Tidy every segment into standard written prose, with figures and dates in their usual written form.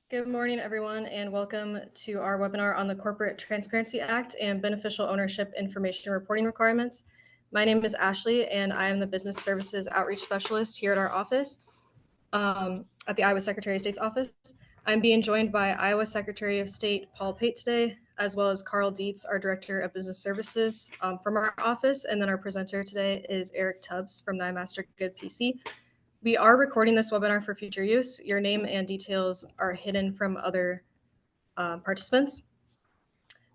Good morning, everyone, and welcome to our webinar on the Corporate Transparency Act and Beneficial Ownership Information Reporting Requirements. My name is Ashley, and I am the Business Services Outreach Specialist here at our office, at the Iowa Secretary of State's office. I'm being joined by Iowa Secretary of State Paul Pate today, as well as Carl Dietz, our Director of Business Services from our office, and then our presenter today is Eric Tubbs from NIMaster Good PC. We are recording this webinar for future use. Your name and details are hidden from other participants.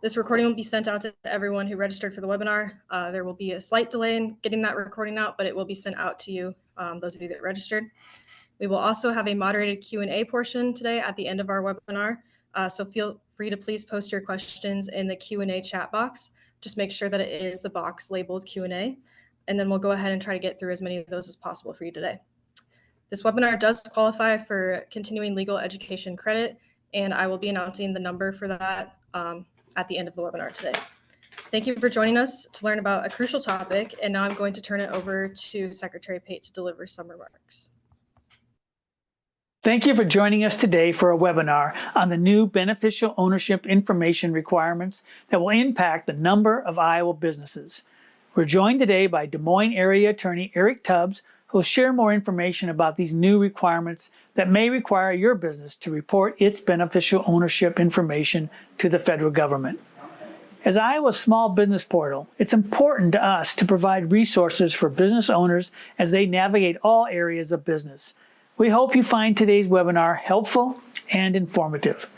This recording will be sent out to everyone who registered for the webinar. There will be a slight delay in getting that recording out, but it will be sent out to you, those of you that registered. We will also have a moderated Q&A portion today at the end of our webinar. So feel free to please post your questions in the Q&A chat box. Just make sure that it is the box labeled Q&A, and then we'll go ahead and try to get through as many of those as possible for you today. This webinar does qualify for continuing legal education credit, and I will be announcing the number for that at the end of the webinar today. Thank you for joining us to learn about a crucial topic, and now I'm going to turn it over to Secretary Pate to deliver some remarks. Thank you for joining us today for a webinar on the new beneficial ownership information requirements that will impact a number of Iowa businesses. We're joined today by Des Moines Area Attorney Eric Tubbs, who will share more information about these new requirements that may require your business to report its beneficial ownership information to the federal government. As Iowa's small business portal, it's important to us to provide resources for business owners as they navigate all areas of business. We hope you find today's webinar helpful and informative.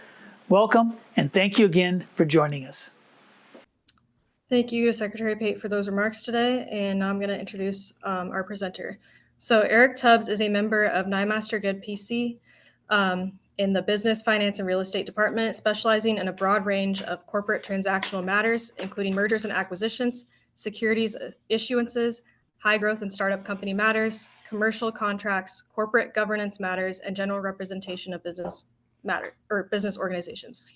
Welcome, and thank you again for joining us. Thank you to Secretary Pate for those remarks today, and now I'm going to introduce our presenter. So Eric Tubbs is a member of NIMaster Good PC in the Business, Finance, and Real Estate Department, specializing in a broad range of corporate transactional matters, including mergers and acquisitions, securities issuances, high growth and startup company matters, commercial contracts, corporate governance matters, and general representation of business organizations.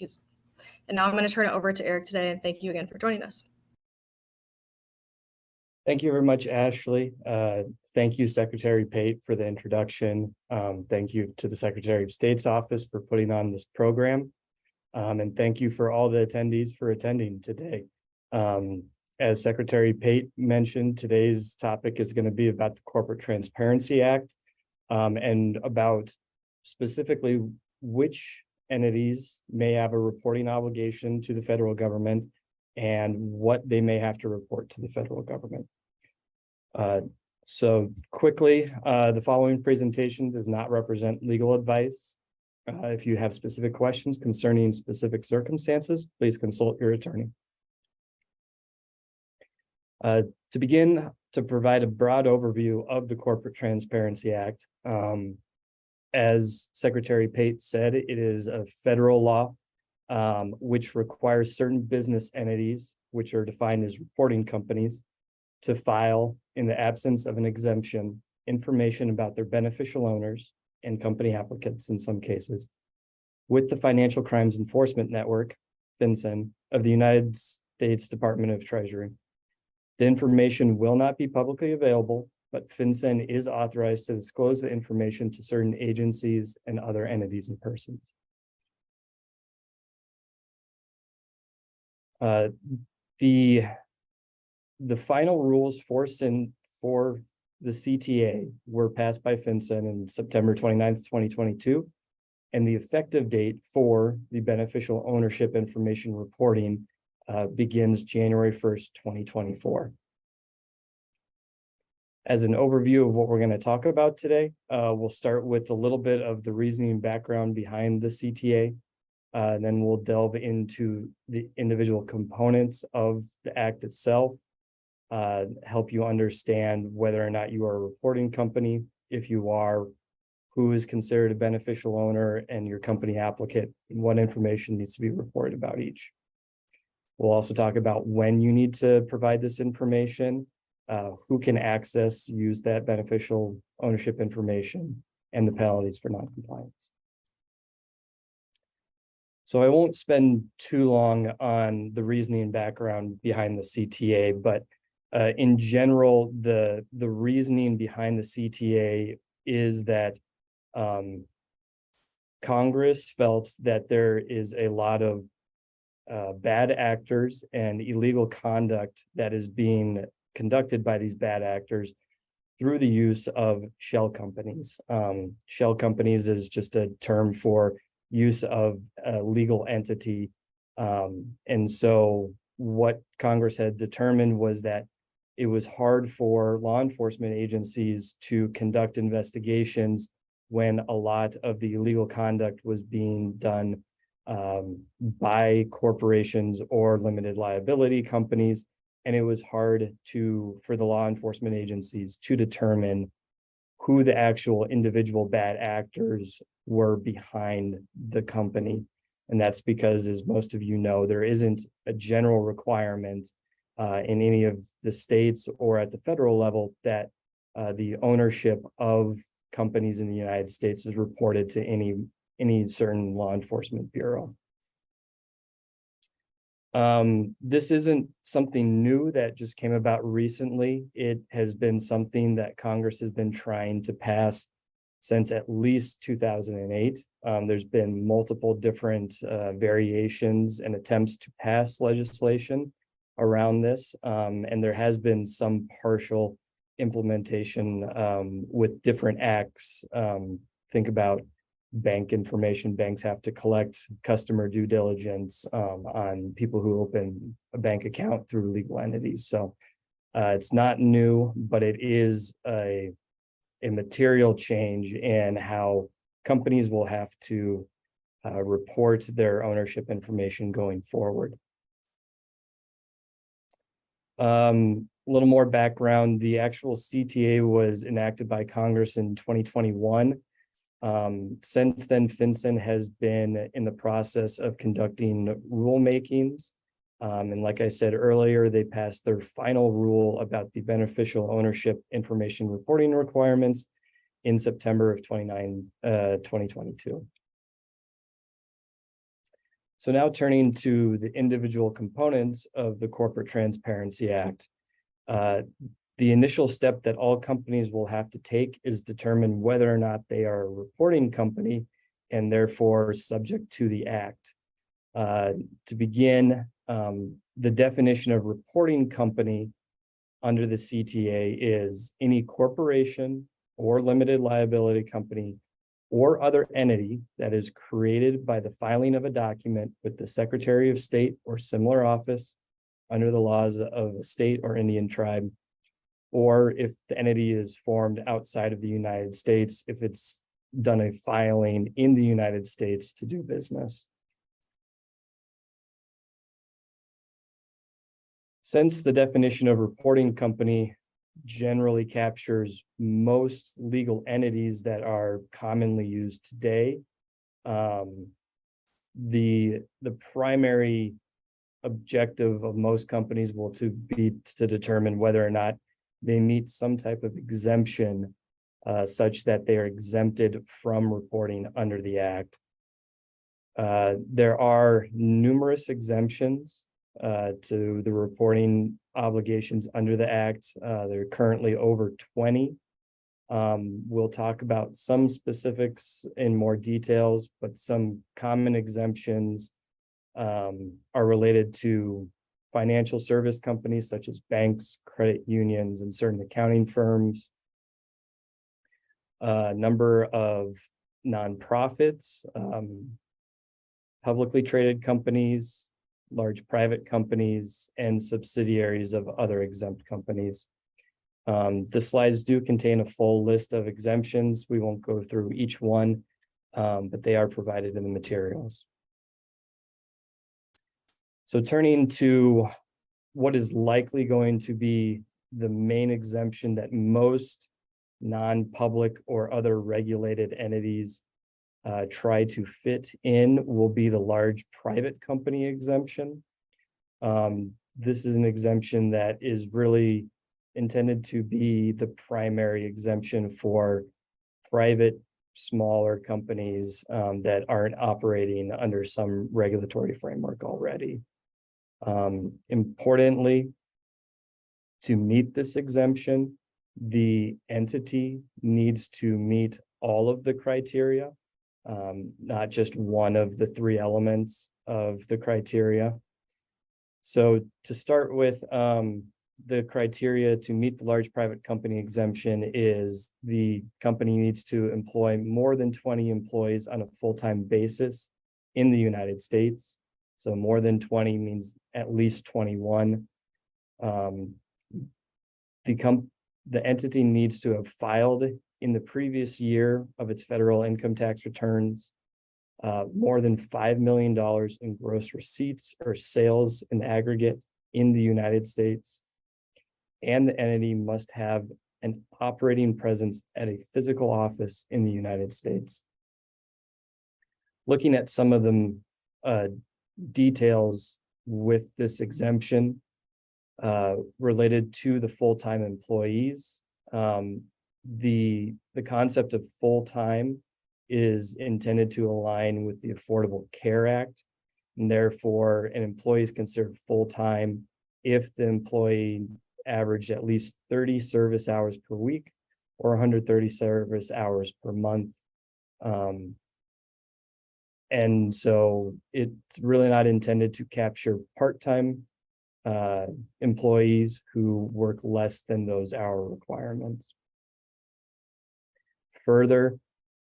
And now I'm going to turn it over to Eric today, and thank you again for joining us. Thank you very much, Ashley. Thank you, Secretary Pate, for the introduction. Thank you to the Secretary of State's office for putting on this program. And thank you for all the attendees for attending today. As Secretary Pate mentioned, today's topic is going to be about the Corporate Transparency Act and about specifically which entities may have a reporting obligation to the federal government and what they may have to report to the federal government. So quickly, the following presentation does not represent legal advice. If you have specific questions concerning specific circumstances, please consult your attorney. To begin, to provide a broad overview of the Corporate Transparency Act, as Secretary Pate said, it is a federal law which requires certain business entities, which are defined as reporting companies, to file, in the absence of an exemption, information about their beneficial owners and company applicants in some cases, with the Financial Crimes Enforcement Network, FinCEN, of the United States Department of Treasury. The information will not be publicly available, but FinCEN is authorized to disclose the information to certain agencies and other entities and persons. The final rules for the CTA were passed by FinCEN on September 29th, 2022, and the effective date for the beneficial ownership information reporting begins January 1st, 2024. As an overview of what we're going to talk about today, we'll start with a little bit of the reasoning and background behind the CTA. And then we'll delve into the individual components of the act itself, help you understand whether or not you are a reporting company. If you are, who is considered a beneficial owner and your company applicant, and what information needs to be reported about each. We'll also talk about when you need to provide this information, who can use that beneficial ownership information, and the penalties for noncompliance. So I won't spend too long on the reasoning and background behind the CTA, but in general, the reasoning behind the CTA is that Congress felt that there is a lot of bad actors and illegal conduct that is being conducted by these bad actors through the use of shell companies. Shell companies is just a term for use of a legal entity. And so what Congress had determined was that it was hard for law enforcement agencies to conduct investigations when a lot of the illegal conduct was being done by corporations or limited liability companies. And it was hard for the law enforcement agencies to determine who the actual individual bad actors were behind the company. And that's because, as most of you know, there isn't a general requirement in any of the states or at the federal level that the ownership of companies in the United States is reported to any certain law enforcement bureau. This isn't something new that just came about recently. It has been something that Congress has been trying to pass since at least 2008. There's been multiple different variations and attempts to pass legislation around this, and there has been some partial implementation with different acts. Think about bank information. Banks have to collect customer due diligence on people who open a bank account through legal entities. So it's not new, but it is a material change in how companies will have to report their ownership information going forward. A little more background: the actual CTA was enacted by Congress in 2021. Since then, FinCEN has been in the process of conducting rulemakings. And like I said earlier, they passed their final rule about the beneficial ownership information reporting requirements in September of 2022. So now turning to the individual components of the Corporate Transparency Act. The initial step that all companies will have to take is determine whether or not they are a reporting company and therefore subject to the act. To begin, the definition of reporting company under the CTA is any corporation or limited liability company or other entity that is created by the filing of a document with the Secretary of State or similar office under the laws of a state or Indian tribe, or if the entity is formed outside of the United States, if it's done a filing in the United States to do business. Since the definition of reporting company generally captures most legal entities that are commonly used today, the primary objective of most companies will be to determine whether or not they meet some type of exemption such that they are exempted from reporting under the Act. There are numerous exemptions to the reporting obligations under the Act. There are currently over 20. We'll talk about some specifics in more details, but some common exemptions are related to financial service companies such as banks, credit unions, and certain accounting firms. A number of nonprofits, publicly traded companies, large private companies, and subsidiaries of other exempt companies. The slides do contain a full list of exemptions. We won't go through each one, but they are provided in the materials. So turning to what is likely going to be the main exemption that most non-public or other regulated entities try to fit in will be the large private company exemption. This is an exemption that is really intended to be the primary exemption for private, smaller companies that aren't operating under some regulatory framework already. Importantly, to meet this exemption, the entity needs to meet all of the criteria. not just one of the three elements of the criteria. So to start with, the criteria to meet the large private company exemption is the company needs to employ more than 20 employees on a full-time basis in the United States. So more than 20 means at least 21. The entity needs to have filed in the previous year of its federal income tax returns more than $5 million in gross receipts or sales in aggregate in the United States. And the entity must have an operating presence at a physical office in the United States. Looking at some of the details with this exemption related to the full-time employees, the concept of full-time is intended to align with the Affordable Care Act, and therefore an employee is considered full-time if the employee averaged at least 30 service hours per week or 130 service hours per month. And so it's really not intended to capture part-time employees who work less than those hour requirements. Further,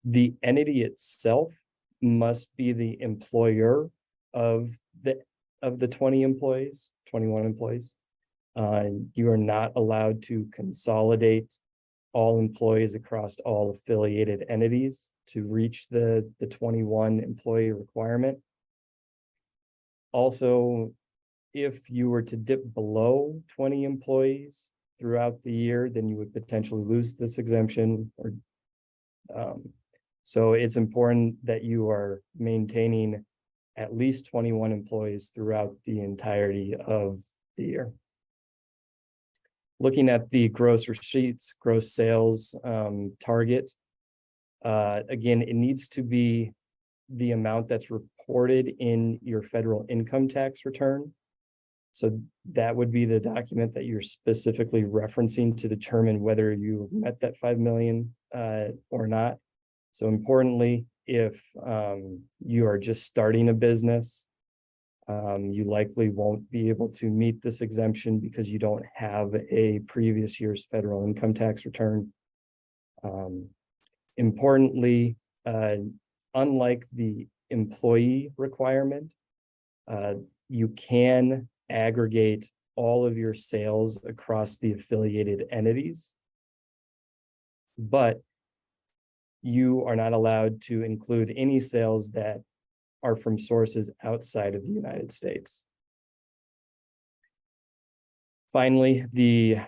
the entity itself must be the employer of the 20 employees, 21 employees. You are not allowed to consolidate all employees across all affiliated entities to reach the 21 employee requirement. Also, if you were to dip below 20 employees throughout the year, then you would potentially lose this exemption. So it's important that you are maintaining at least 21 employees throughout the entirety of the year. Looking at the gross receipts, gross sales target, again, it needs to be the amount that's reported in your federal income tax return. So that would be the document that you're specifically referencing to determine whether you met that 5 million or not. So importantly, if you are just starting a business, you likely won't be able to meet this exemption because you don't have a previous year's federal income tax return. Importantly, unlike the employee requirement, you can aggregate all of your sales across the affiliated entities, but you are not allowed to include any sales that are from sources outside of the United States. Finally, the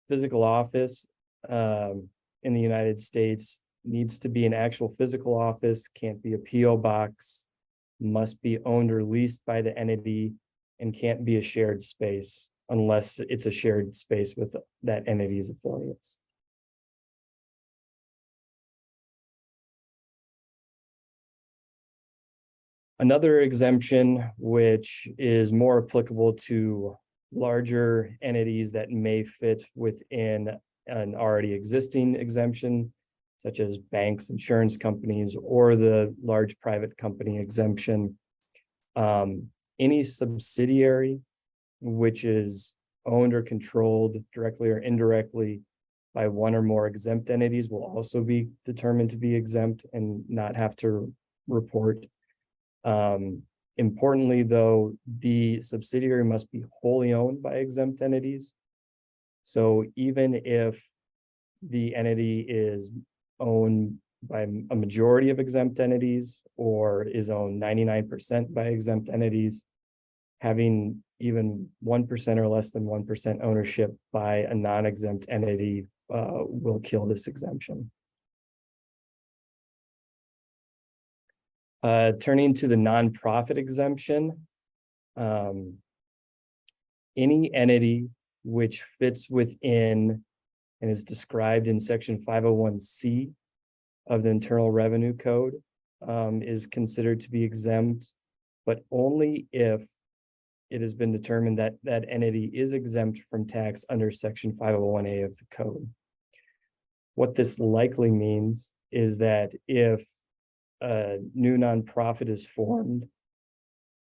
physical office in the United States needs to be an actual physical office, can't be a PO box, must be owned or leased by the entity, and can't be a shared space unless it's a shared space with that entity's affiliates. Another exemption, which is more applicable to larger entities that may fit within an already existing exemption, such as banks, insurance companies, or the large private company exemption. Any subsidiary which is owned or controlled directly or indirectly by one or more exempt entities will also be determined to be exempt and not have to report. Importantly, though, the subsidiary must be wholly owned by exempt entities. So even if the entity is owned by a majority of exempt entities or is owned 99% by exempt entities, having even 1% or less than 1% ownership by a non-exempt entity will kill this exemption. Turning to the nonprofit exemption, any entity which fits within and is described in section 501C of the Internal Revenue Code is considered to be exempt, but only if it has been determined that that entity is exempt from tax under section 501A of the code. What this likely means is that if a new nonprofit is formed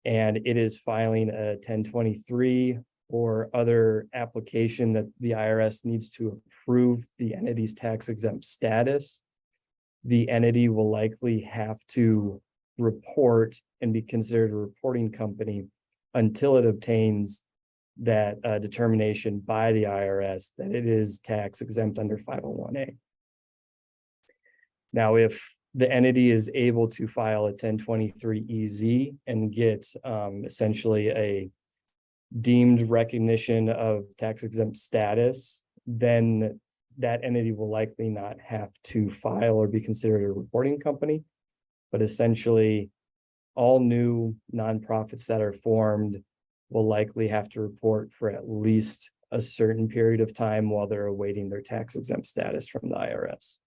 and it is filing a 1023 or other application that the IRS needs to approve the entity's tax exempt status, the entity will likely have to report and be considered a reporting company until it obtains that determination by the IRS that it is tax exempt under 501A. Now, if the entity is able to file a 1023-EZ and get essentially a deemed recognition of tax exempt status, then that entity will likely not have to file or be considered a reporting company. But essentially, all new nonprofits that are formed will likely have to report for at least a certain period of time while they're awaiting their tax exempt status from the IRS.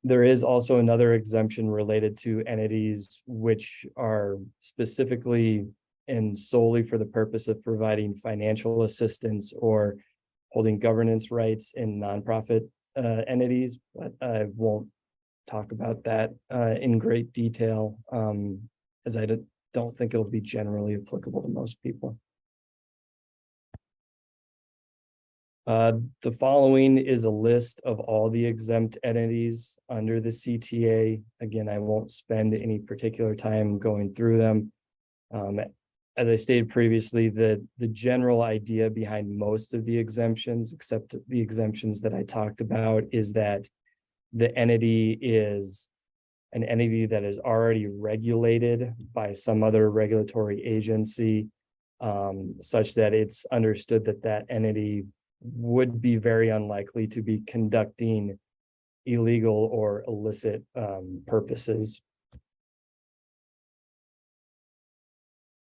There is also another exemption related to entities which are specifically and solely for the purpose of providing financial assistance or holding governance rights in nonprofit entities, but I won't talk about that in great detail, as I don't think it'll be generally applicable to most people. The following is a list of all the exempt entities under the CTA. Again, I won't spend any particular time going through them. As I stated previously, the general idea behind most of the exemptions, except the exemptions that I talked about, is that the entity is an entity that is already regulated by some other regulatory agency, such that it's understood that that entity would be very unlikely to be conducting illegal or illicit purposes.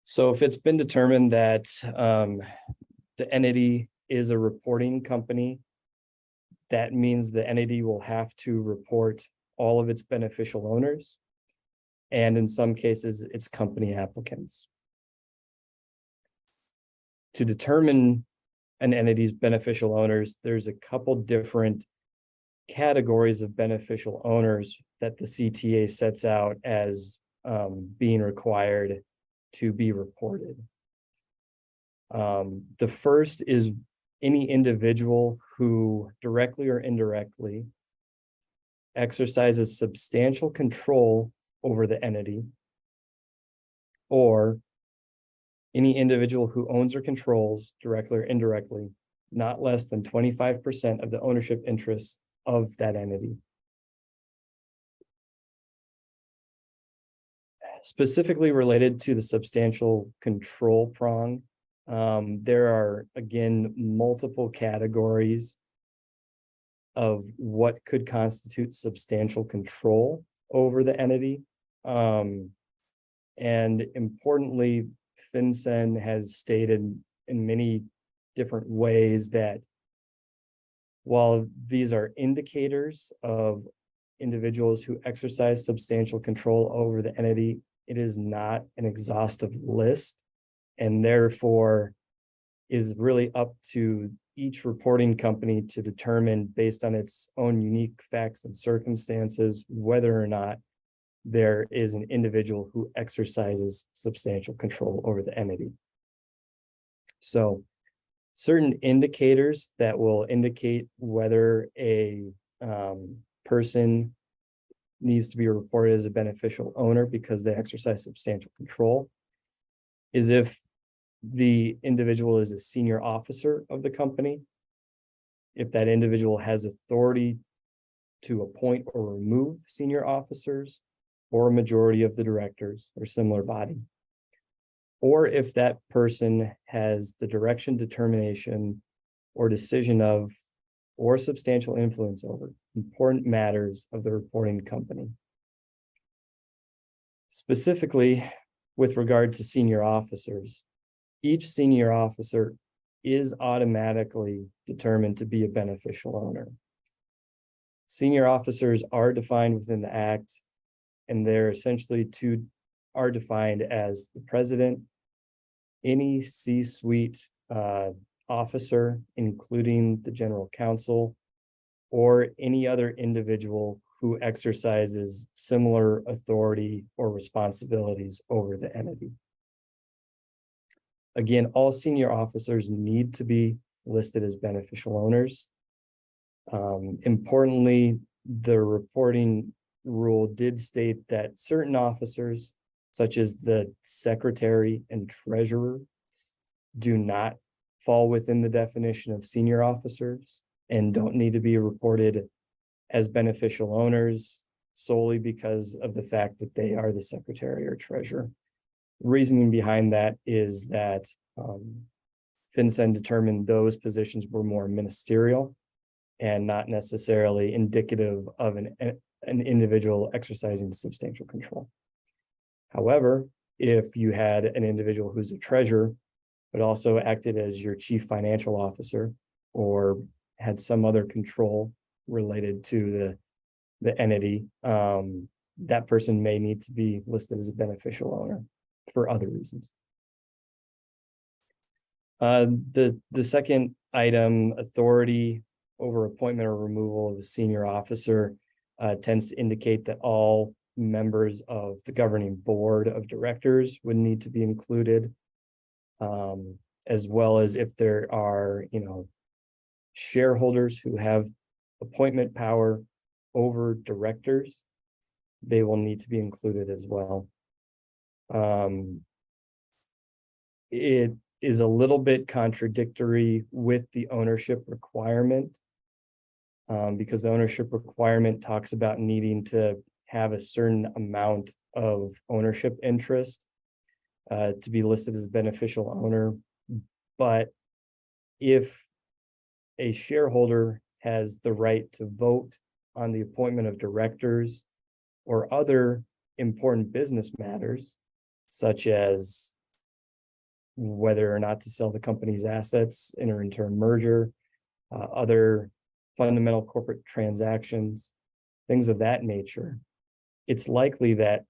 So if it's been determined that the entity is a reporting company, that means the entity will have to report all of its beneficial owners, and in some cases, its company applicants. To determine an entity's beneficial owners, there's a couple different categories of beneficial owners that the CTA sets out as being required to be reported. The first is any individual who directly or indirectly exercises substantial control over the entity, or any individual who owns or controls directly or indirectly not less than 25% of the ownership interests of that entity. Specifically related to the substantial control prong, there are, again, multiple categories of what could constitute substantial control over the entity. And importantly, FinCEN has stated in many different ways that while these are indicators of individuals who exercise substantial control over the entity, it is not an exhaustive list, and therefore is really up to each reporting company to determine, based on its own unique facts and circumstances, whether or not there is an individual who exercises substantial control over the entity. So certain indicators that will indicate whether a person needs to be reported as a beneficial owner because they exercise substantial control is if the individual is a senior officer of the company, if that individual has authority to appoint or remove senior officers or a majority of the directors or similar body, or if that person has the direction, determination, or decision of, or substantial influence over important matters of the reporting company. Specifically, with regard to senior officers, each senior officer is automatically determined to be a beneficial owner. Senior officers are defined within the Act, and they're essentially are defined as the president, any C-suite officer, including the general counsel or any other individual who exercises similar authority or responsibilities over the entity. Again, all senior officers need to be listed as beneficial owners. Importantly, the reporting rule did state that certain officers, such as the secretary and treasurer, do not fall within the definition of senior officers and don't need to be reported as beneficial owners solely because of the fact that they are the secretary or treasurer. Reasoning behind that is that FinCEN determined those positions were more ministerial and not necessarily indicative of an individual exercising substantial control. However, if you had an individual who's a treasurer, but also acted as your chief financial officer or had some other control related to the entity, that person may need to be listed as a beneficial owner for other reasons. The second item, authority over appointment or removal of a senior officer, tends to indicate that all members of the governing board of directors would need to be included, as well as if there are, shareholders who have appointment power over directors, they will need to be included as well. It is a little bit contradictory with the ownership requirement, because the ownership requirement talks about needing to have a certain amount of ownership interest to be listed as a beneficial owner. But if a shareholder has the right to vote on the appointment of directors or other important business matters, such as whether or not to sell the company's assets, enter into a merger, other fundamental corporate transactions, things of that nature, it's likely that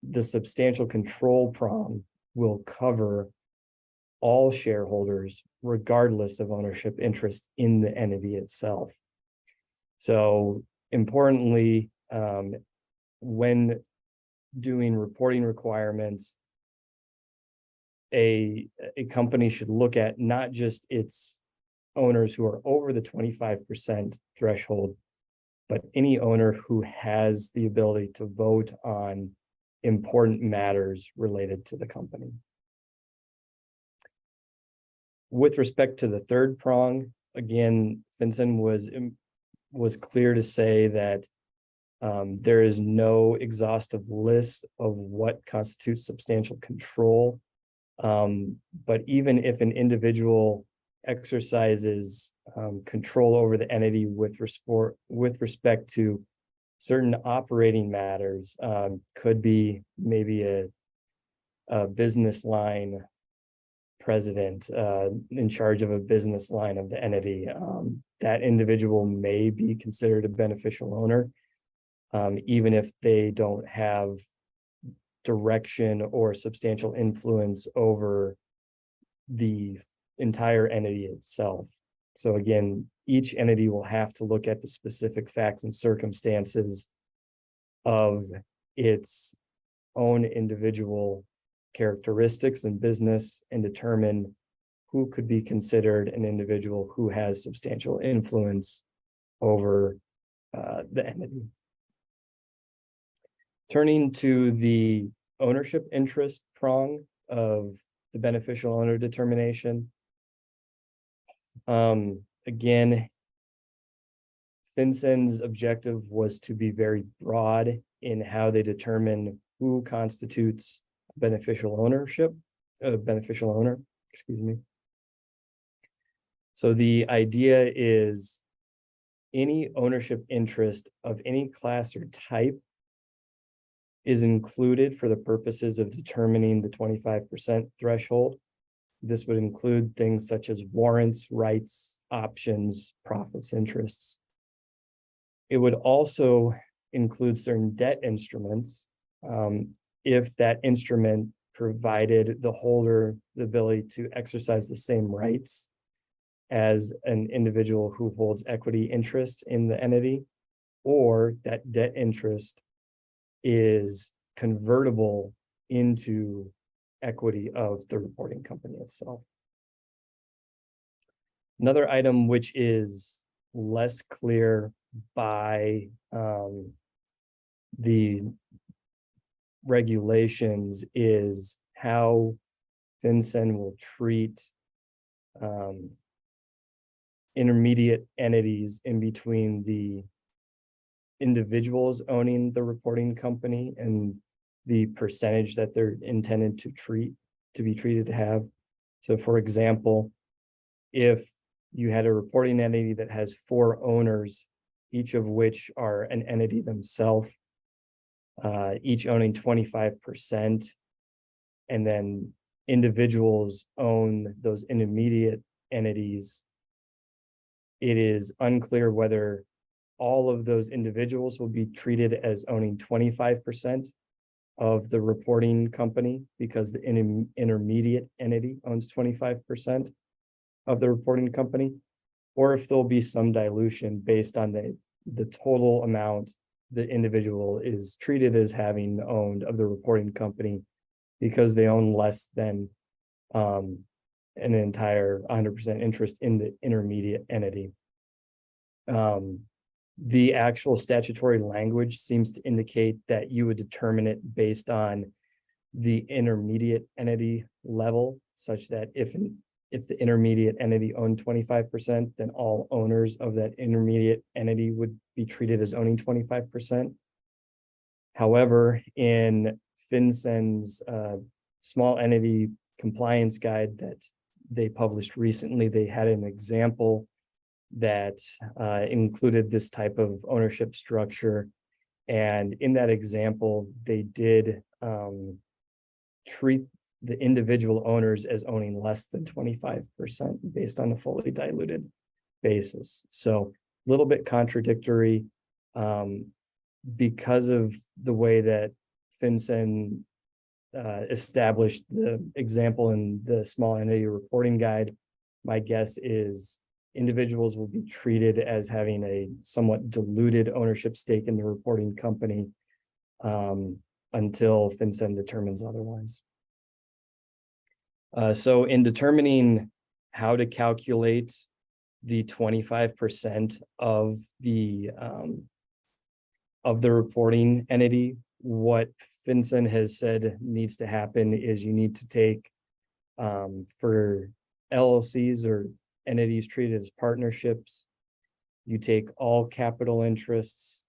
the substantial control prong will cover all shareholders regardless of ownership interest in the entity itself. So importantly, when doing reporting requirements, a company should look at not just its owners who are over the 25% threshold, but any owner who has the ability to vote on important matters related to the company. With respect to the third prong, again, FinCEN was clear to say that there is no exhaustive list of what constitutes substantial control. But even if an individual exercises control over the entity with respect to certain operating matters, could be maybe a business line president in charge of a business line of the entity, that individual may be considered a beneficial owner, even if they don't have direction or substantial influence over the entire entity itself. So again, each entity will have to look at the specific facts and circumstances of its own individual characteristics and business and determine who could be considered an individual who has substantial influence over the entity. Turning to the ownership interest prong of the beneficial owner determination. Again, FinCEN's objective was to be very broad in how they determine who constitutes beneficial owner, excuse me. So the idea is any ownership interest of any class or type is included for the purposes of determining the 25% threshold. This would include things such as warrants, rights, options, profits, interests. It would also include certain debt instruments if that instrument provided the holder the ability to exercise the same rights as an individual who holds equity interest in the entity, or that debt interest is convertible into equity of the reporting company itself. Another item which is less clear by the regulations is how FinCEN will treat intermediate entities in between the individuals owning the reporting company and the percentage that they're intended to be treated to have. So for example, if you had a reporting entity that has 4 owners, each of which are an entity themselves, each owning 25%, and then individuals own those intermediate entities, it is unclear whether all of those individuals will be treated as owning 25% of the reporting company because the intermediate entity owns 25% of the reporting company, or if there'll be some dilution based on the total amount the individual is treated as having owned of the reporting company because they own less than an entire 100% interest in the intermediate entity. The actual statutory language seems to indicate that you would determine it based on the intermediate entity level, such that if the intermediate entity owned 25%, then all owners of that intermediate entity would be treated as owning 25%. However, in FinCEN's small entity compliance guide that they published recently, they had an example that included this type of ownership structure. And in that example, they did treat the individual owners as owning less than 25% based on a fully diluted basis. So a little bit contradictory because of the way that FinCEN established the example in the small entity reporting guide. My guess is individuals will be treated as having a somewhat diluted ownership stake in the reporting company until FinCEN determines otherwise. So in determining how to calculate the 25% of the reporting entity, what FinCEN has said needs to happen is you need to take for LLCs or entities treated as partnerships, you take all capital interests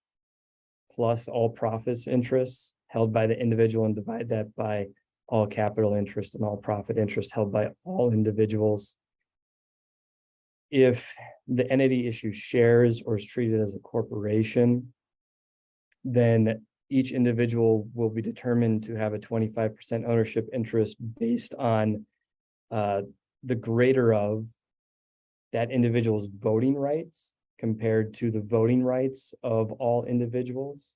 plus all profits interests held by the individual and divide that by all capital interest and all profit interest held by all individuals. If the entity issues shares or is treated as a corporation, then each individual will be determined to have a 25% ownership interest based on the greater of that individual's voting rights compared to the voting rights of all individuals,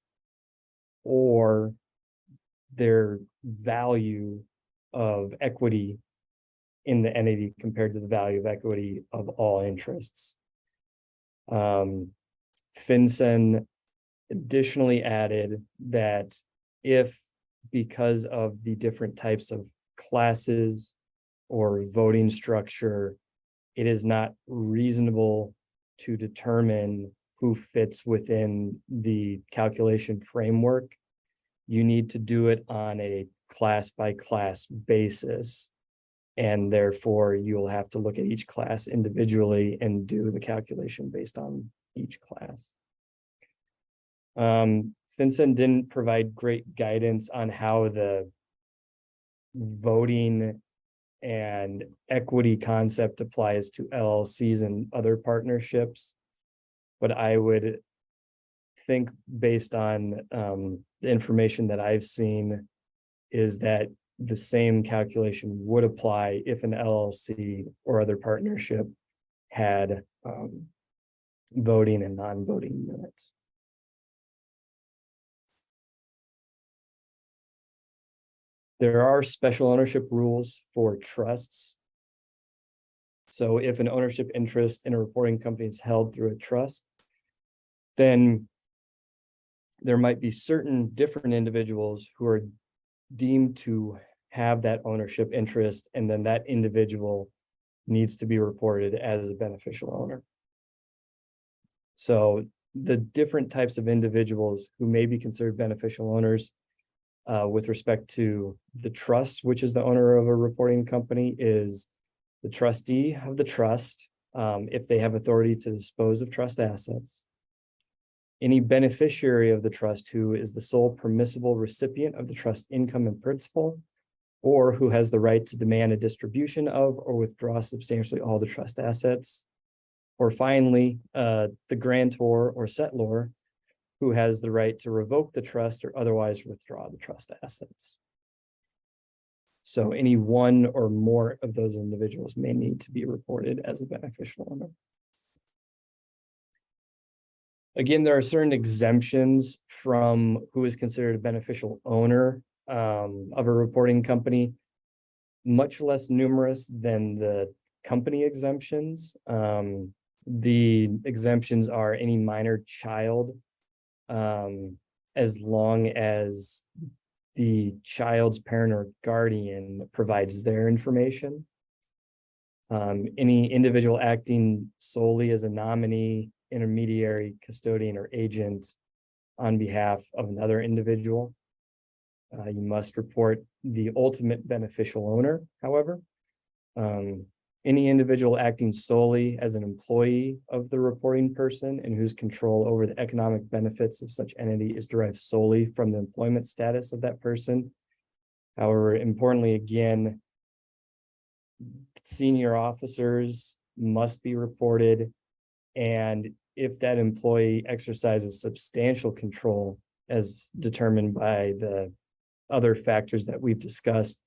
or their value of equity in the entity compared to the value of equity of all interests. FinCEN additionally added that if, because of the different types of classes or voting structure, it is not reasonable to determine who fits within the calculation framework, you need to do it on a class by class basis. And therefore you'll have to look at each class individually and do the calculation based on each class. FinCEN didn't provide great guidance on how the voting and equity concept applies to LLCs and other partnerships, but I would think based on the information that I've seen is that the same calculation would apply if an LLC or other partnership had voting and non-voting units. There are special ownership rules for trusts. So if an ownership interest in a reporting company is held through a trust, then there might be certain different individuals who are deemed to have that ownership interest, and then that individual needs to be reported as a beneficial owner. So the different types of individuals who may be considered beneficial owners with respect to the trust, which is the owner of a reporting company, is the trustee of the trust, if they have authority to dispose of trust assets. Any beneficiary of the trust who is the sole permissible recipient of the trust income and principal, or who has the right to demand a distribution of or withdraw substantially all the trust assets. Or finally, the grantor or settlor, who has the right to revoke the trust or otherwise withdraw the trust assets. So any one or more of those individuals may need to be reported as a beneficial owner. Again, there are certain exemptions from who is considered a beneficial owner of a reporting company, much less numerous than the company exemptions. The exemptions are any minor child, as long as the child's parent or guardian provides their information. Any individual acting solely as a nominee, intermediary, custodian, or agent on behalf of another individual. You must report the ultimate beneficial owner, however. Any individual acting solely as an employee of the reporting person and whose control over the economic benefits of such entity is derived solely from the employment status of that person. However, importantly, again, senior officers must be reported, and if that employee exercises substantial control as determined by the other factors that we've discussed,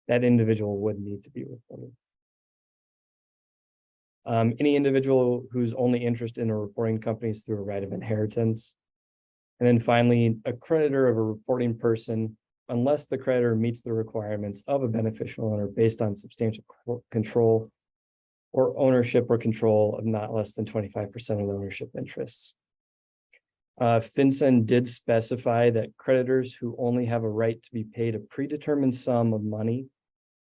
that individual would need to be reported. Any individual whose only interest in a reporting company is through a right of inheritance. And then finally, a creditor of a reporting person, unless the creditor meets the requirements of a beneficial owner based on substantial control or ownership or control of not less than 25% of the ownership interests. FinCEN did specify that creditors who only have a right to be paid a predetermined sum of money,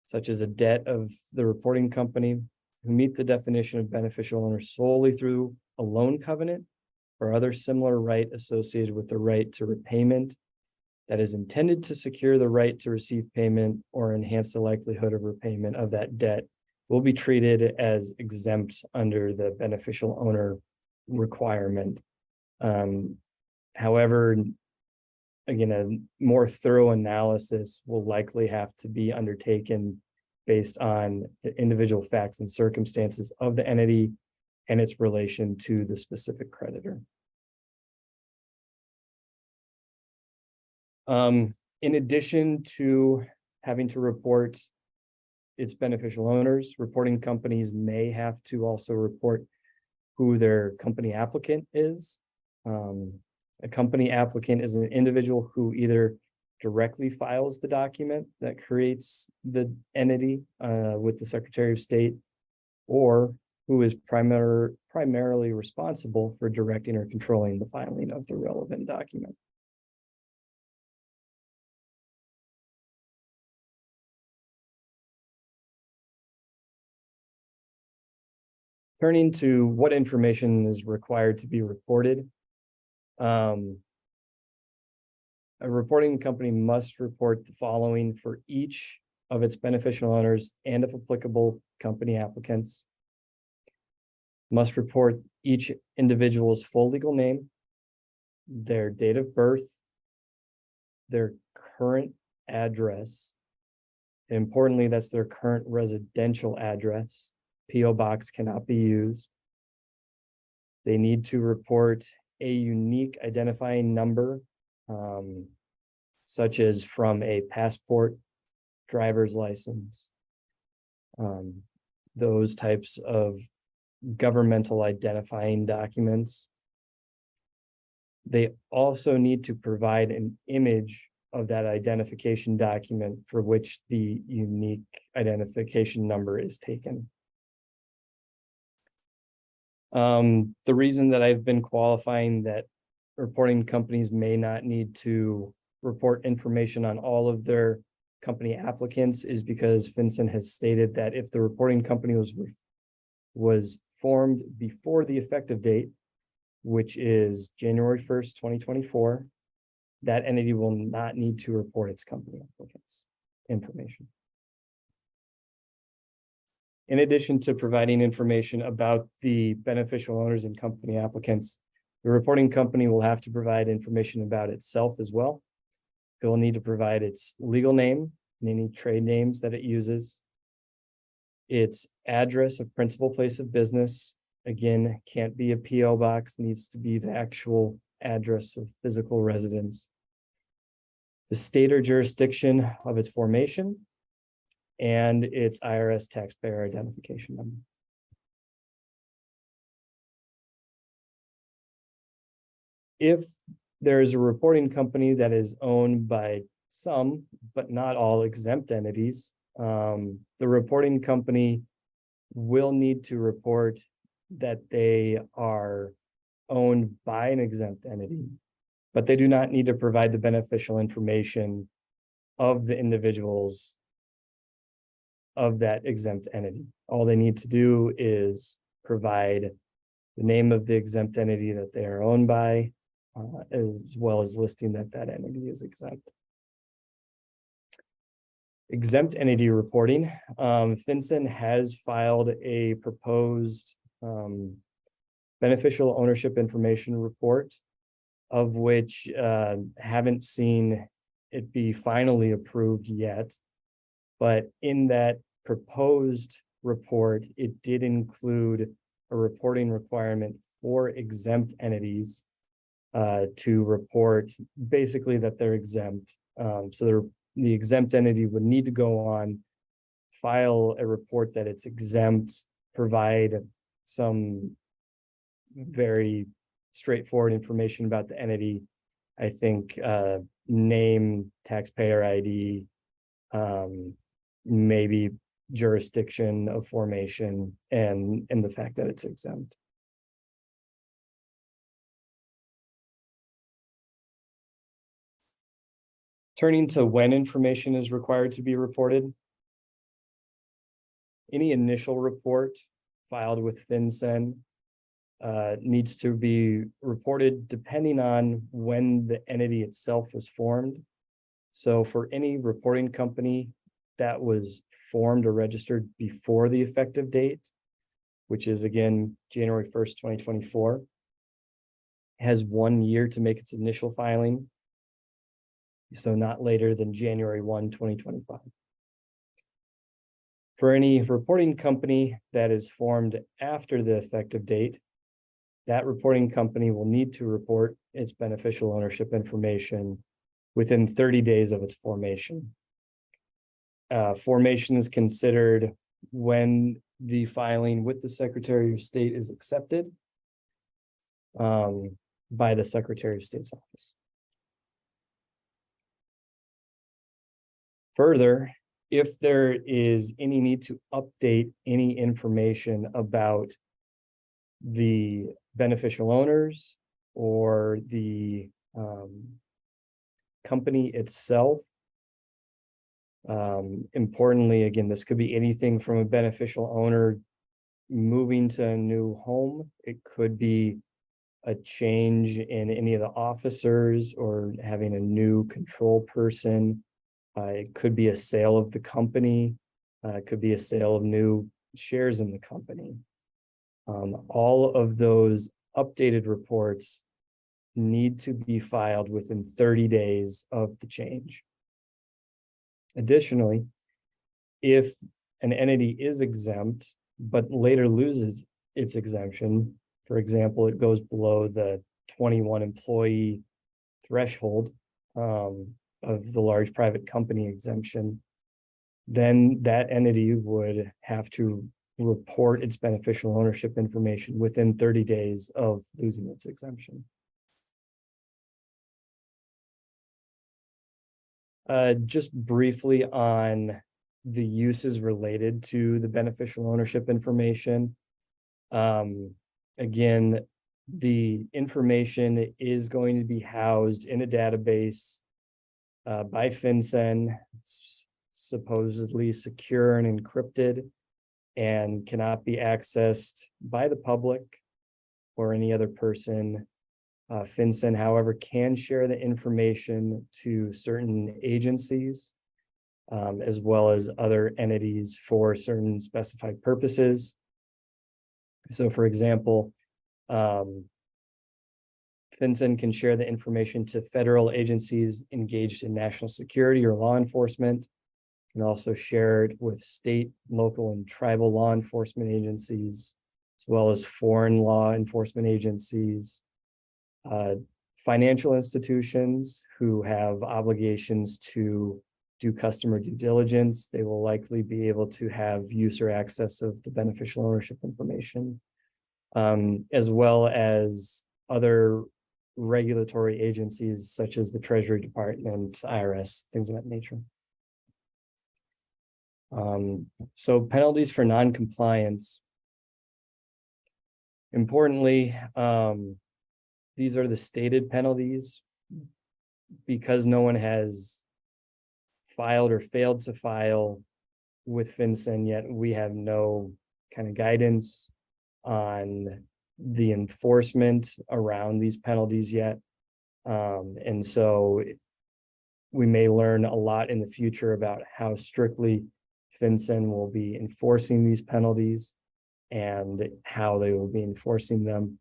such as a debt of the reporting company, who meet the definition of beneficial owner solely through a loan covenant or other similar right associated with the right to repayment that is intended to secure the right to receive payment or enhance the likelihood of repayment of that debt, will be treated as exempt under the beneficial owner requirement. However, again, a more thorough analysis will likely have to be undertaken based on the individual facts and circumstances of the entity and its relation to the specific creditor. In addition to having to report its beneficial owners, reporting companies may have to also report who their company applicant is. A company applicant is an individual who either directly files the document that creates the entity with the Secretary of State, or who is primarily responsible for directing or controlling the filing of the relevant document. Turning to what information is required to be reported. A reporting company must report the following for each of its beneficial owners and, if applicable, company applicants. Must report each individual's full legal name, their date of birth, their current address. Importantly, that's their current residential address. P.O. box cannot be used. They need to report a unique identifying number, such as from a passport, driver's license, those types of governmental identifying documents. They also need to provide an image of that identification document for which the unique identification number is taken. The reason that I've been qualifying that reporting companies may not need to report information on all of their company applicants is because FinCEN has stated that if the reporting company was formed before the effective date, which is January 1st, 2024, that entity will not need to report its company applicants information. In addition to providing information about the beneficial owners and company applicants, the reporting company will have to provide information about itself as well. It will need to provide its legal name and any trade names that it uses, its address of principal place of business. Again, can't be a PO box, needs to be the actual address of physical residence, the state or jurisdiction of its formation, and its IRS taxpayer identification number. If there is a reporting company that is owned by some, but not all exempt entities, the reporting company will need to report that they are owned by an exempt entity, but they do not need to provide the beneficial information of the individuals of that exempt entity. All they need to do is provide the name of the exempt entity that they are owned by, as well as listing that that entity is exempt. Exempt entity reporting. FinCEN has filed a proposed beneficial ownership information report, of which haven't seen it be finally approved yet. But in that proposed report, it did include a reporting requirement for exempt entities to report basically that they're exempt. So the exempt entity would need to go on, file a report that it's exempt, provide some very straightforward information about the entity. I think name, taxpayer ID, maybe jurisdiction of formation, and the fact that it's exempt. Turning to when information is required to be reported. Any initial report filed with FinCEN needs to be reported depending on when the entity itself was formed. So for any reporting company that was formed or registered before the effective date, which is again January 1st, 2024, has 1 year to make its initial filing. So not later than January 1, 2025. For any reporting company that is formed after the effective date, that reporting company will need to report its beneficial ownership information within 30 days of its formation. Formation is considered when the filing with the Secretary of State is accepted by the Secretary of State's office. Further, if there is any need to update any information about the beneficial owners or the company itself, importantly, again, this could be anything from a beneficial owner moving to a new home. It could be a change in any of the officers or having a new control person. It could be a sale of the company. It could be a sale of new shares in the company. All of those updated reports need to be filed within 30 days of the change. Additionally, if an entity is exempt, but later loses its exemption, for example, it goes below the 21 employee threshold of the large private company exemption, then that entity would have to report its beneficial ownership information within 30 days of losing its exemption. Just briefly on the uses related to the beneficial ownership information. Again, the information is going to be housed in a database by FinCEN, supposedly secure and encrypted, and cannot be accessed by the public or any other person. FinCEN, however, can share the information to certain agencies, as well as other entities for certain specified purposes. So, for example, FinCEN can share the information to federal agencies engaged in national security or law enforcement, can also share it with state, local, and tribal law enforcement agencies, as well as foreign law enforcement agencies, financial institutions who have obligations to do customer due diligence. They will likely be able to have use or access of the beneficial ownership information, as well as other regulatory agencies such as the Treasury Department, IRS, things of that nature. So penalties for non-compliance. Importantly, these are the stated penalties. Because no one has filed or failed to file with FinCEN yet, we have no kind of guidance on the enforcement around these penalties yet. And so we may learn a lot in the future about how strictly FinCEN will be enforcing these penalties and how they will be enforcing them.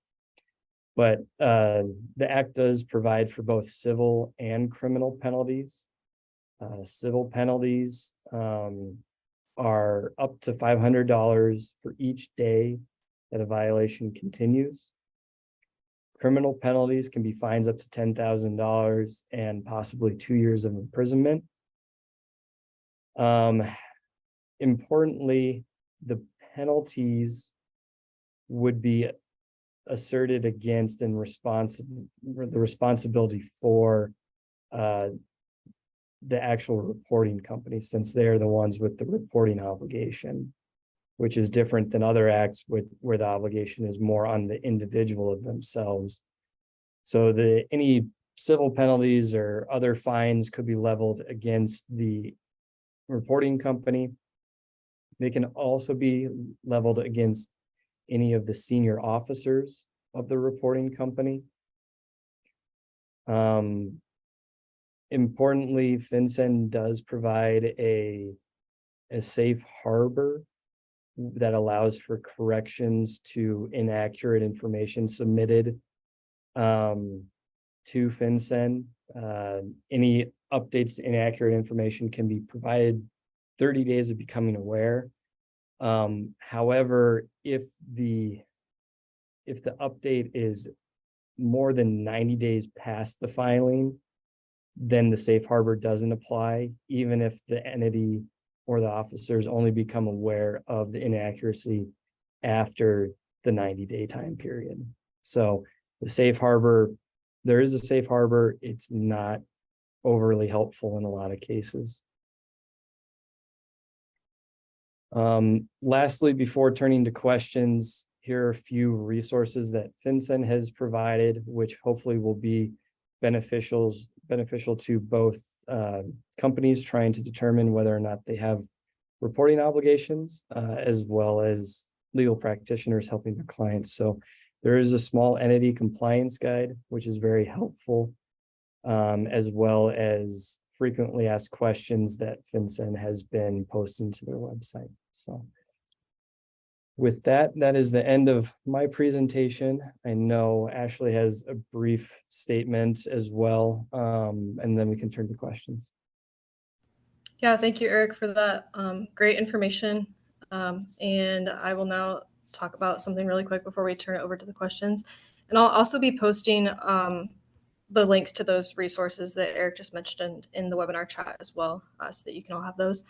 But the Act does provide for both civil and criminal penalties. Civil penalties are up to $500 for each day that a violation continues. Criminal penalties can be fines up to $10,000 and possibly 2 years of imprisonment. Importantly, the penalties would be asserted against and the responsibility for the actual reporting company, since they're the ones with the reporting obligation, which is different than other acts where the obligation is more on the individual of themselves. So any civil penalties or other fines could be leveled against the reporting company. They can also be leveled against any of the senior officers of the reporting company. Importantly, FinCEN does provide a safe harbor that allows for corrections to inaccurate information submitted to FinCEN. Any updates to inaccurate information can be provided 30 days of becoming aware. However, if the update is more than 90 days past the filing, then the safe harbor doesn't apply, even if the entity or the officers only become aware of the inaccuracy after the 90-day time period. So the safe harbor, there is a safe harbor. It's not overly helpful in a lot of cases. Lastly, before turning to questions, here are a few resources that FinCEN has provided, which hopefully will be beneficial to both companies trying to determine whether or not they have reporting obligations, as well as legal practitioners helping their clients. So there is a small entity compliance guide, which is very helpful, as well as frequently asked questions that FinCEN has been posting to their website. So with that, that is the end of my presentation. I know Ashley has a brief statement as well, and then we can turn to questions. Yeah, thank you, Eric, for that great information. And I will now talk about something really quick before we turn it over to the questions. And I'll also be posting the links to those resources that Eric just mentioned in the webinar chat as well, so that you can all have those.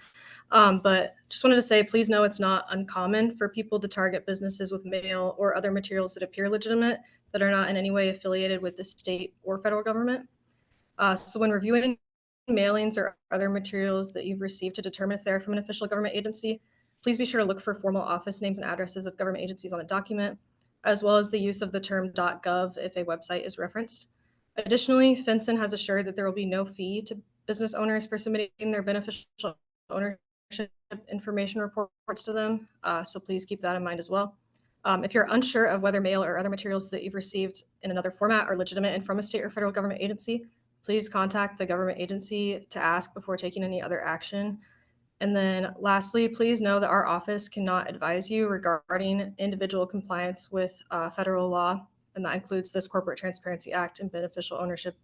But just wanted to say, please know it's not uncommon for people to target businesses with mail or other materials that appear legitimate that are not in any way affiliated with the state or federal government. So when reviewing mailings or other materials that you've received to determine if they're from an official government agency, please be sure to look for formal office names and addresses of government agencies on the document. as well as the use of the term .gov if a website is referenced. Additionally, FinCEN has assured that there will be no fee to business owners for submitting their beneficial ownership information reports to them, so please keep that in mind as well. If you're unsure of whether mail or other materials that you've received in another format are legitimate and from a state or federal government agency, please contact the government agency to ask before taking any other action. And then lastly, please know that our office cannot advise you regarding individual compliance with federal law, and that includes this Corporate Transparency Act and beneficial ownership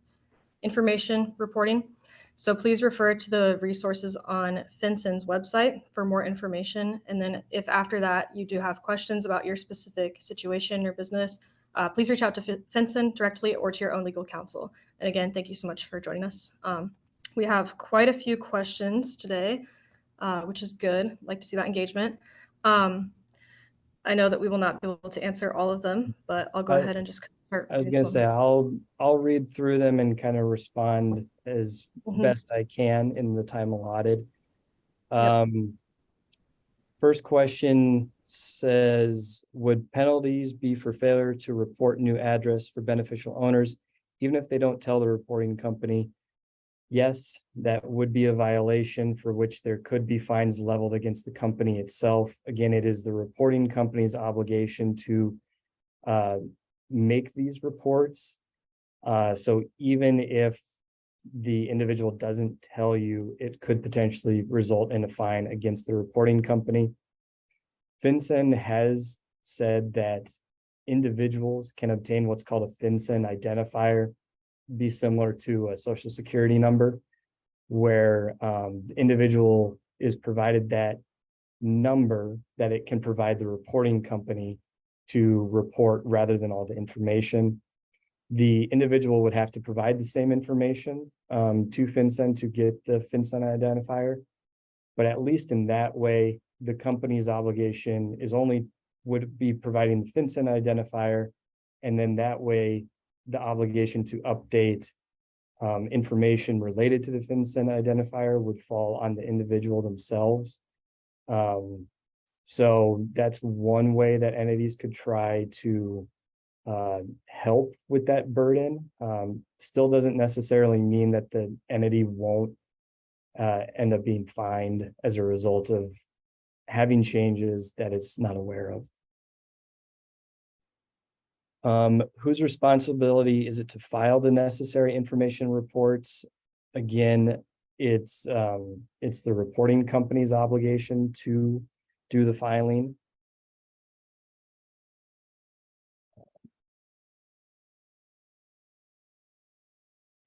information reporting. So please refer to the resources on FinCEN's website for more information. And then if after that you do have questions about your specific situation or business, please reach out to FinCEN directly or to your own legal counsel. And again, thank you so much for joining us. We have quite a few questions today, which is good. I'd like to see that engagement. I know that we will not be able to answer all of them, but I'll go ahead and just start. I was gonna say, I'll read through them and kind of respond as best I can in the time allotted. First question says, would penalties be for failure to report new address for beneficial owners, even if they don't tell the reporting company? Yes, that would be a violation for which there could be fines leveled against the company itself. Again, it is the reporting company's obligation to make these reports. So even if the individual doesn't tell you, it could potentially result in a fine against the reporting company. FinCEN has said that individuals can obtain what's called a FinCEN identifier, be similar to a social security number, where the individual is provided that number that it can provide the reporting company to report rather than all the information. The individual would have to provide the same information to FinCEN to get the FinCEN identifier. But at least in that way, the company's obligation would be providing the FinCEN identifier. And then that way, the obligation to update information related to the FinCEN identifier would fall on the individual themselves. So that's one way that entities could try to help with that burden. Still doesn't necessarily mean that the entity won't end up being fined as a result of having changes that it's not aware of. Whose responsibility is it to file the necessary information reports? Again, it's the reporting company's obligation to do the filing.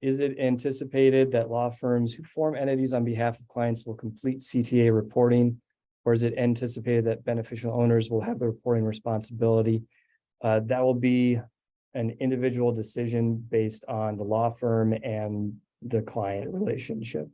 Is it anticipated that law firms who form entities on behalf of clients will complete CTA reporting, or is it anticipated that beneficial owners will have the reporting responsibility? That will be an individual decision based on the law firm and the client relationship.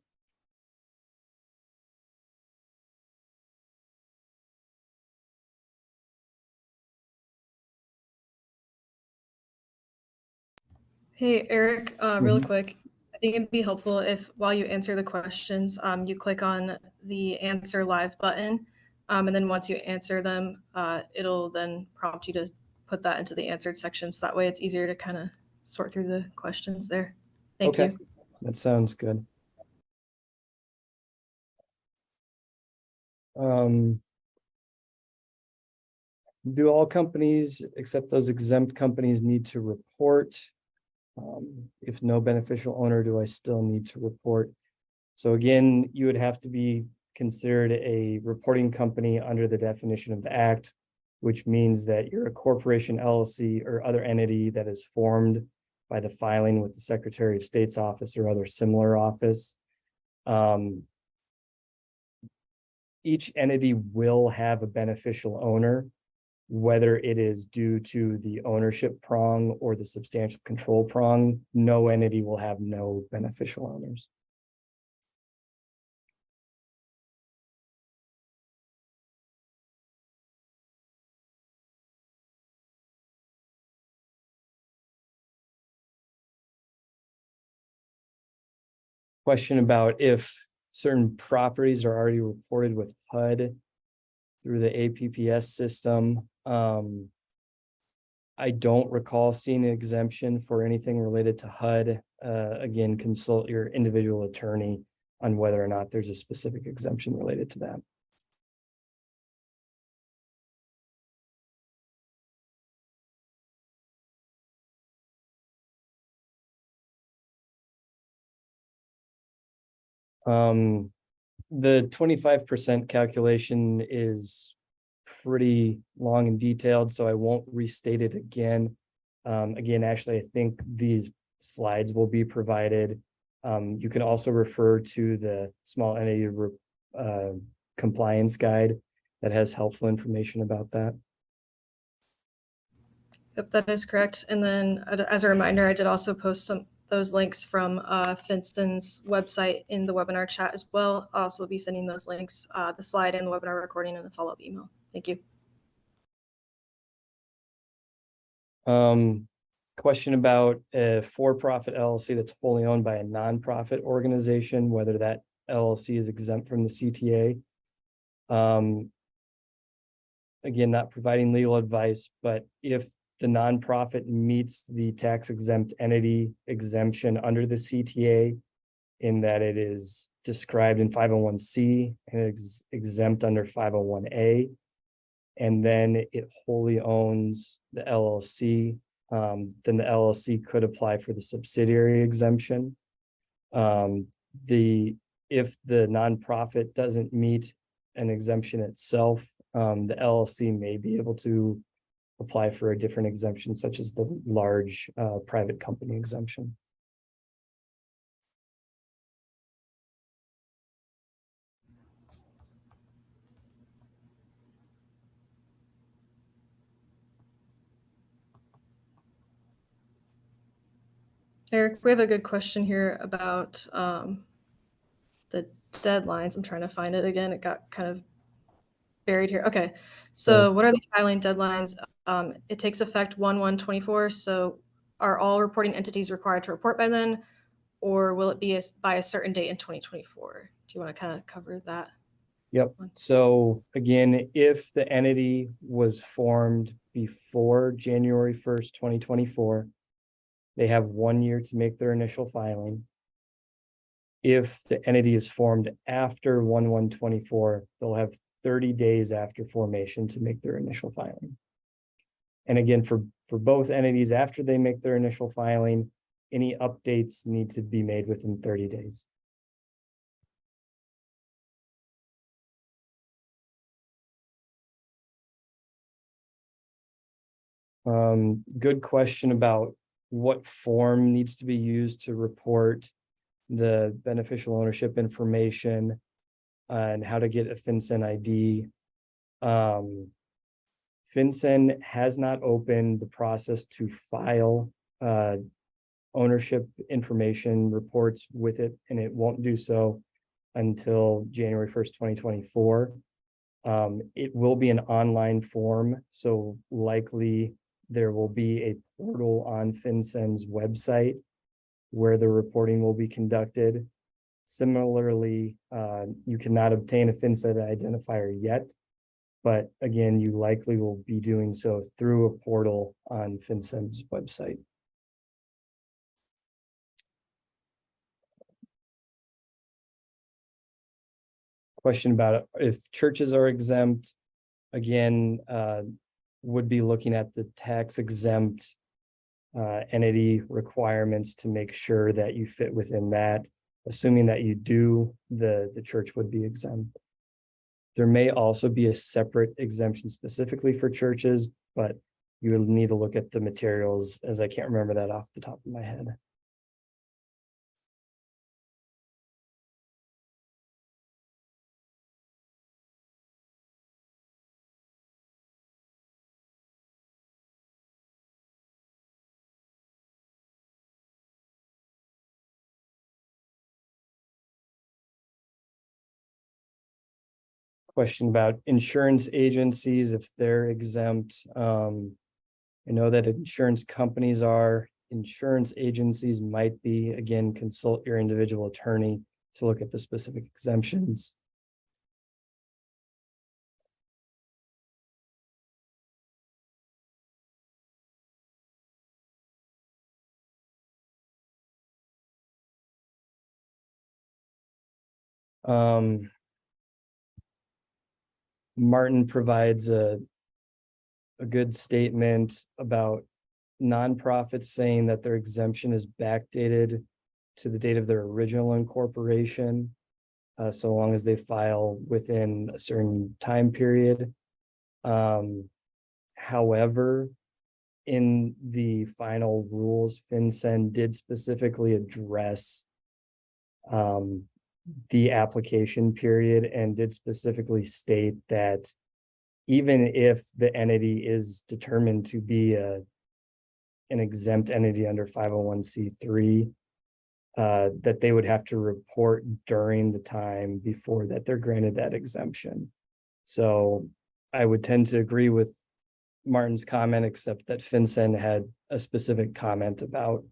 Hey, Eric, really quick. I think it'd be helpful if while you answer the questions, you click on the answer live button. And then once you answer them, it'll then prompt you to put that into the answered section. So that way it's easier to kind of sort through the questions there. Thank you. That sounds good. Do all companies except those exempt companies need to report? If no beneficial owner, do I still need to report? So again, you would have to be considered a reporting company under the definition of the Act, which means that you're a corporation, LLC, or other entity that is formed by the filing with the Secretary of State's office or other similar office. Each entity will have a beneficial owner, whether it is due to the ownership prong or the substantial control prong. No entity will have no beneficial owners. Question about if certain properties are already reported with HUD through the APPS system. I don't recall seeing an exemption for anything related to HUD. Again, consult your individual attorney on whether or not there's a specific exemption related to that. The 25% calculation is pretty long and detailed, so I won't restate it again. Again, actually, I think these slides will be provided. You can also refer to the small entity compliance guide that has helpful information about that. Yep, that is correct. And then as a reminder, I did also post those links from FinCEN's website in the webinar chat as well. I'll also be sending those links, the slide and the webinar recording in the follow-up email. Thank you. Question about a for-profit LLC that's wholly owned by a nonprofit organization, whether that LLC is exempt from the CTA. Again, not providing legal advice, but if the nonprofit meets the tax exempt entity exemption under the CTA, in that it is described in 501c and exempt under 501a, and then it wholly owns the LLC, then the LLC could apply for the subsidiary exemption. If the nonprofit doesn't meet an exemption itself, the LLC may be able to apply for a different exemption, such as the large private company exemption. Eric, we have a good question here about the deadlines. I'm trying to find it again. It got kind of buried here. Okay. So what are the filing deadlines? It takes effect 1/1/24. So are all reporting entities required to report by then, or will it be by a certain date in 2024? Do you want to kind of cover that? Yep. So again, if the entity was formed before January 1st, 2024, they have 1 year to make their initial filing. If the entity is formed after 1/1/24, they'll have 30 days after formation to make their initial filing. And again, for both entities, after they make their initial filing, any updates need to be made within 30 days. Good question about what form needs to be used to report the beneficial ownership information and how to get a FinCEN ID. FinCEN has not opened the process to file ownership information reports with it, and it won't do so until January 1st, 2024. It will be an online form, so likely there will be a portal on FinCEN's website where the reporting will be conducted. Similarly, you cannot obtain a FinCEN identifier yet, but again, you likely will be doing so through a portal on FinCEN's website. Question about if churches are exempt, again, would be looking at the tax exempt entity requirements to make sure that you fit within that. Assuming that you do, the church would be exempt. There may also be a separate exemption specifically for churches, but you will need to look at the materials, as I can't remember that off the top of my head. Question about insurance agencies, if they're exempt. I know that insurance companies are, insurance agencies might be. Again, consult your individual attorney to look at the specific exemptions. Martin provides a good statement about nonprofits saying that their exemption is backdated to the date of their original incorporation, so long as they file within a certain time period. However, in the final rules, FinCEN did specifically address the application period and did specifically state that even if the entity is determined to be an exempt entity under 501c3, that they would have to report during the time before that they're granted that exemption. So I would tend to agree with Martin's comment, except that FinCEN had a specific comment about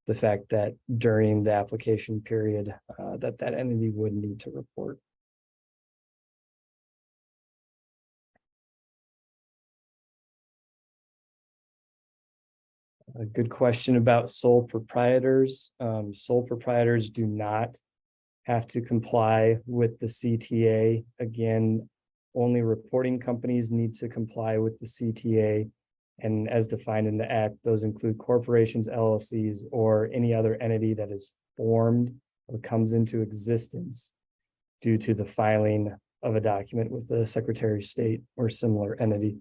the fact that during the application period, that entity would need to report. A good question about sole proprietors. Sole proprietors do not have to comply with the CTA. Again, only reporting companies need to comply with the CTA. And as defined in the Act, those include corporations, LLCs, or any other entity that is formed or comes into existence due to the filing of a document with the Secretary of State or similar entity.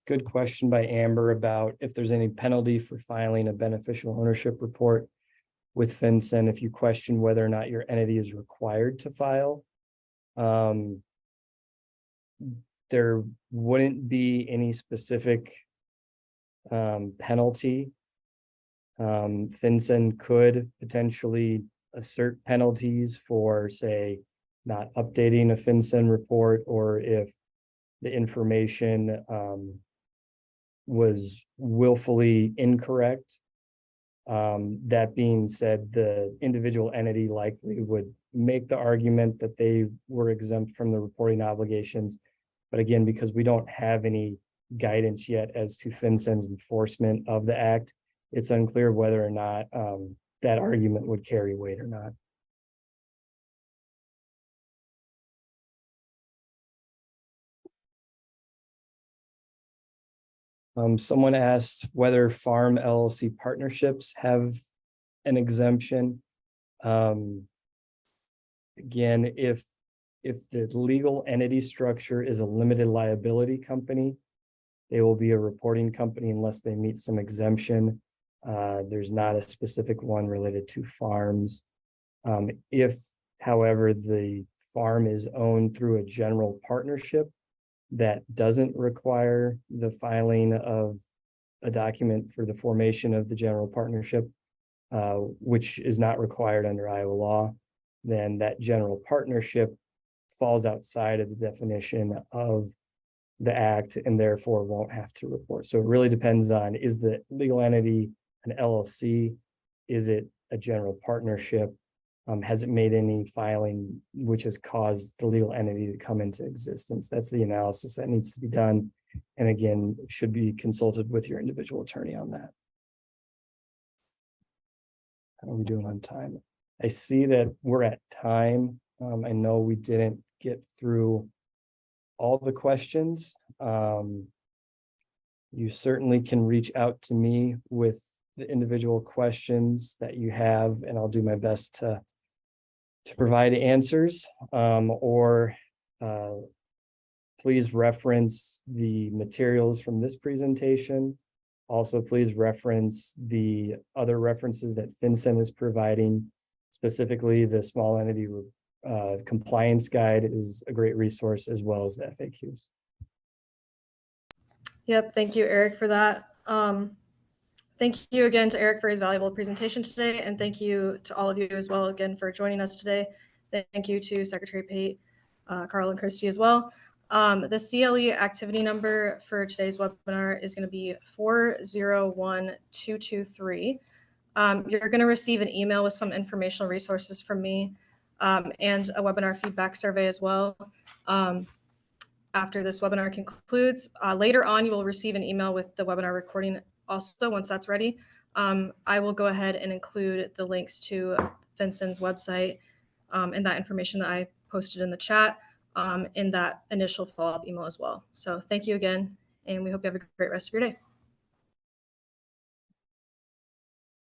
Good question by Amber about if there's any penalty for filing a beneficial ownership report with FinCEN if you question whether or not your entity is required to file. There wouldn't be any specific penalty. FinCEN could potentially assert penalties for, say, not updating a FinCEN report, or if the information was willfully incorrect. That being said, the individual entity likely would make the argument that they were exempt from the reporting obligations. But again, because we don't have any guidance yet as to FinCEN's enforcement of the Act, it's unclear whether or not that argument would carry weight or not. Someone asked whether farm LLC partnerships have an exemption. Again, if the legal entity structure is a limited liability company, they will be a reporting company unless they meet some exemption. There's not a specific one related to farms. If, however, the farm is owned through a general partnership that doesn't require the filing of a document for the formation of the general partnership, which is not required under Iowa law, then that general partnership falls outside of the definition of the Act and therefore won't have to report. So it really depends on, is the legal entity an LLC? Is it a general partnership? Has it made any filing which has caused the legal entity to come into existence? That's the analysis that needs to be done. And again, should be consulted with your individual attorney on that. How are we doing on time? I see that we're at time. I know we didn't get through all the questions. You certainly can reach out to me with the individual questions that you have, and I'll do my best to provide answers, or please reference the materials from this presentation. Also, please reference the other references that FinCEN is providing. Specifically, the small entity compliance guide is a great resource, as well as the FAQs. Yep, thank you, Eric, for that. Thank you again to Eric for his valuable presentation today, and thank you to all of you as well again for joining us today. Thank you to Secretary Pate, Carl, and Christy as well. The CLE activity number for today's webinar is going to be 401223. You're going to receive an email with some informational resources from me and a webinar feedback survey as well. After this webinar concludes. Later on, you will receive an email with the webinar recording also once that's ready. I will go ahead and include the links to FinCEN's website and that information that I posted in the chat in that initial follow-up email as well. So thank you again, and we hope you have a great rest of your day.